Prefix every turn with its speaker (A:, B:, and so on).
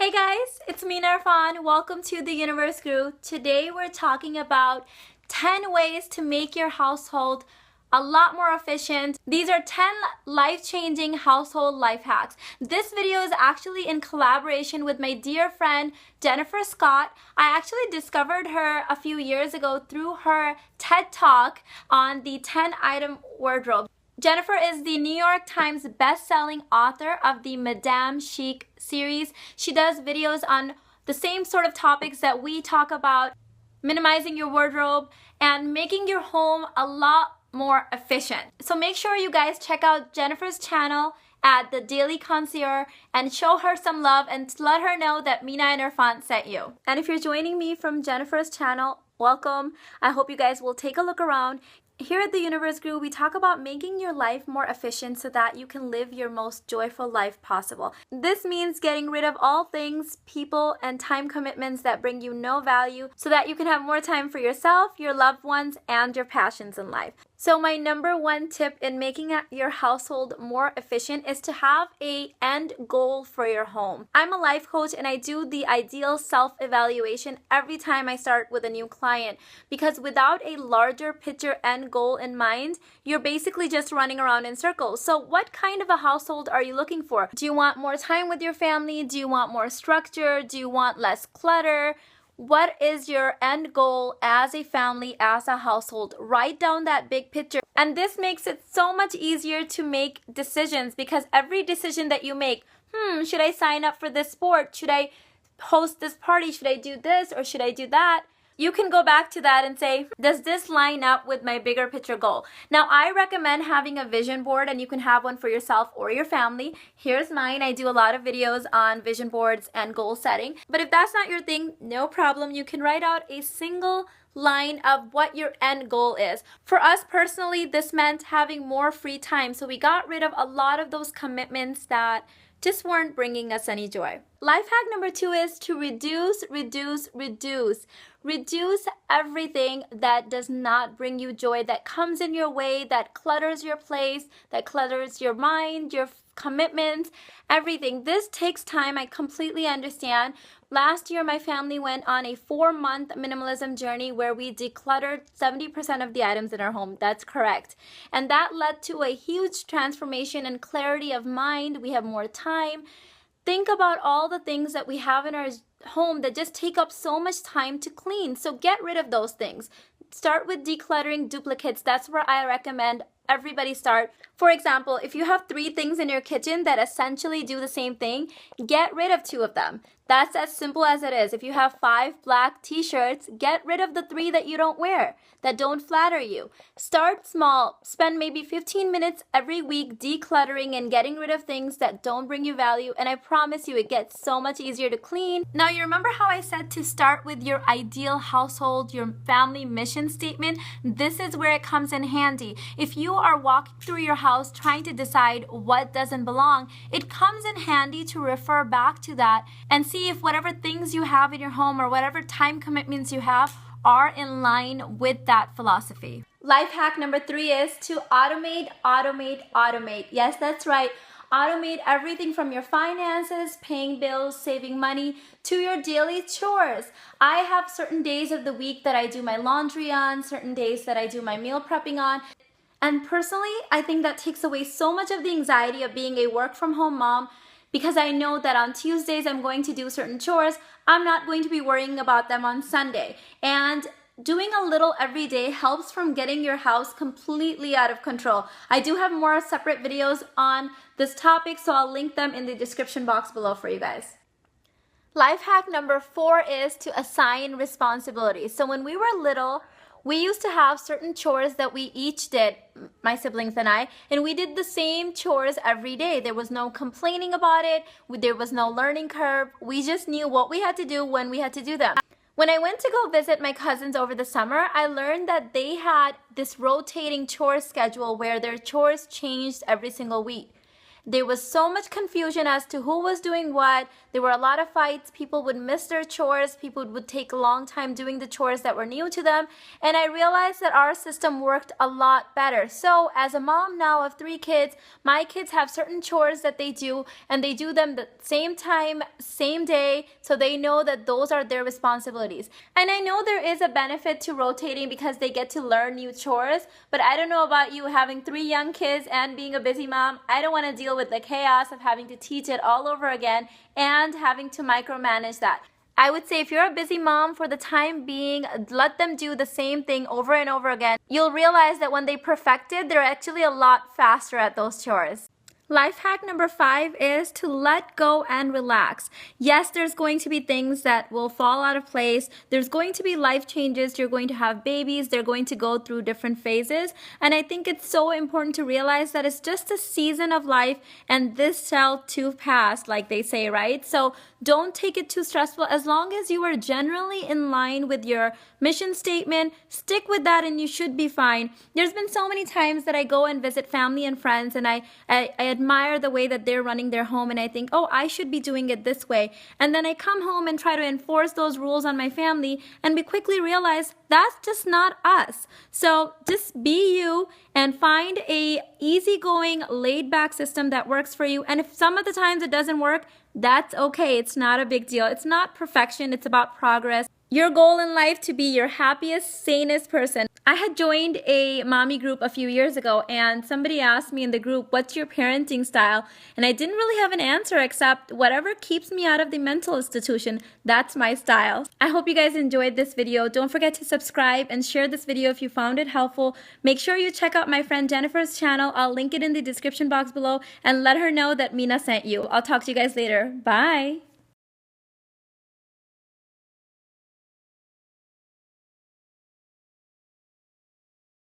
A: Hey guys, it's Mina Irfan. Welcome to the Universe Guru. Today we're talking about 10 ways to make your household a lot more efficient. These are 10 life-changing household life hacks. This video is actually in collaboration with my dear friend Jennifer Scott. I actually discovered her a few years ago through her TED Talk on the 10-item wardrobe. Jennifer is the New York Times best-selling author of the Madame Chic series. She does videos on the same sort of topics that we talk about, minimizing your wardrobe and making your home a lot more efficient. So make sure you guys check out Jennifer's channel at the Daily Connoisseur and show her some love and let her know that Mina Irfan sent you. And if you're joining me from Jennifer's channel, welcome. I hope you guys will take a look around. Here at the Universe Guru, we talk about making your life more efficient so that you can live your most joyful life possible. This means getting rid of all things, people, and time commitments that bring you no value so that you can have more time for yourself, your loved ones, and your passions in life. So my number one tip in making your household more efficient is to have an end goal for your home. I'm a life coach and I do the ideal self-evaluation every time I start with a new client, because without a larger picture end goal in mind, you're basically just running around in circles. So what kind of a household are you looking for? Do you want more time with your family? Do you want more structure? Do you want less clutter? What is your end goal as a family, as a household? Write down that big picture. And this makes it so much easier to make decisions, because every decision that you make, should I sign up for this sport? Should I host this party? Should I do this or should I do that? You can go back to that and say, does this line up with my bigger picture goal? Now, I recommend having a vision board, and you can have one for yourself or your family. Here's mine. I do a lot of videos on vision boards and goal setting. But if that's not your thing, no problem. You can write out a single line of what your end goal is. For us personally, this meant having more free time. So we got rid of a lot of those commitments that just weren't bringing us any joy. Life hack number 2 is to reduce. Reduce everything that does not bring you joy, that comes in your way, that clutters your place, that clutters your mind, your commitments, everything. This takes time. I completely understand. Last year, my family went on a 4-month minimalism journey where we decluttered 70% of the items in our home. That's correct. And that led to a huge transformation and clarity of mind. We have more time. Think about all the things that we have in our home that just take up so much time to clean. So get rid of those things. Start with decluttering duplicates. That's where I recommend everybody start. For example, if you have 3 things in your kitchen that essentially do the same thing, get rid of 2 of them. That's as simple as it is. If you have 5 black t-shirts, get rid of the 3 that you don't wear, that don't flatter you. Start small. Spend maybe 15 minutes every week decluttering and getting rid of things that don't bring you value, and I promise you it gets so much easier to clean. Now, you remember how I said to start with your ideal household, your family mission statement? This is where it comes in handy. If you are walking through your house trying to decide what doesn't belong, it comes in handy to refer back to that and see if whatever things you have in your home or whatever time commitments you have are in line with that philosophy. Life hack number 3 is to automate. Yes, that's right. Automate everything from your finances, paying bills, saving money, to your daily chores. I have certain days of the week that I do my laundry on, certain days that I do my meal prepping on. And personally, I think that takes away so much of the anxiety of being a work from home mom, because I know that on Tuesdays I'm going to do certain chores. I'm not going to be worrying about them on Sunday. And doing a little every day helps from getting your house completely out of control. I do have more separate videos on this topic, so I'll link them in the description box below for you guys. Life hack number 4 is to assign responsibilities. So when we were little, we used to have certain chores that we each did, my siblings and I, and we did the same chores every day. There was no complaining about it. There was no learning curve. We just knew what we had to do when we had to do them. When I went to go visit my cousins over the summer, I learned that they had this rotating chore schedule where their chores changed every single week. There was so much confusion as to who was doing what. There were a lot of fights. People would miss their chores. People would take a long time doing the chores that were new to them. And I realized that our system worked a lot better. So as a mom now of 3 kids, my kids have certain chores that they do, and they do them the same time, same day, so they know that those are their responsibilities. And I know there is a benefit to rotating because they get to learn new chores, but I don't know about you, having 3 young kids and being a busy mom, I don't want to deal with the chaos of having to teach it all over again and having to micromanage that. I would say if you're a busy mom, for the time being, let them do the same thing over and over again. You'll realize that when they perfect it, they're actually a lot faster at those chores. Life hack number 5 is to let go and relax. Yes, there's going to be things that will fall out of place. There's going to be life changes. You're going to have babies. They're going to go through different phases. And I think it's so important to realize that it's just a season of life and this shall too pass, like they say, right? So don't take it too stressful. As long as you are generally in line with your mission statement, stick with that and you should be fine. There's been so many times that I go and visit family and friends and I admire the way that they're running their home and I think, oh, I should be doing it this way. And then I come home and try to enforce those rules on my family and we quickly realize that's just not us. So just be you and find a easygoing, laid-back system that works for you. And if some of the times it doesn't work, that's okay. It's not a big deal. It's not perfection. It's about progress. Your goal in life to be your happiest, sanest person. I had joined a mommy group a few years ago and somebody asked me in the group, what's your parenting style? And I didn't really have an answer except whatever keeps me out of the mental institution, that's my style. I hope you guys enjoyed this video. Don't forget to subscribe and share this video if you found it helpful. Make sure you check out my friend Jennifer's channel. I'll link it in the description box below and let her know that Mina sent you. I'll talk to you guys later. Bye.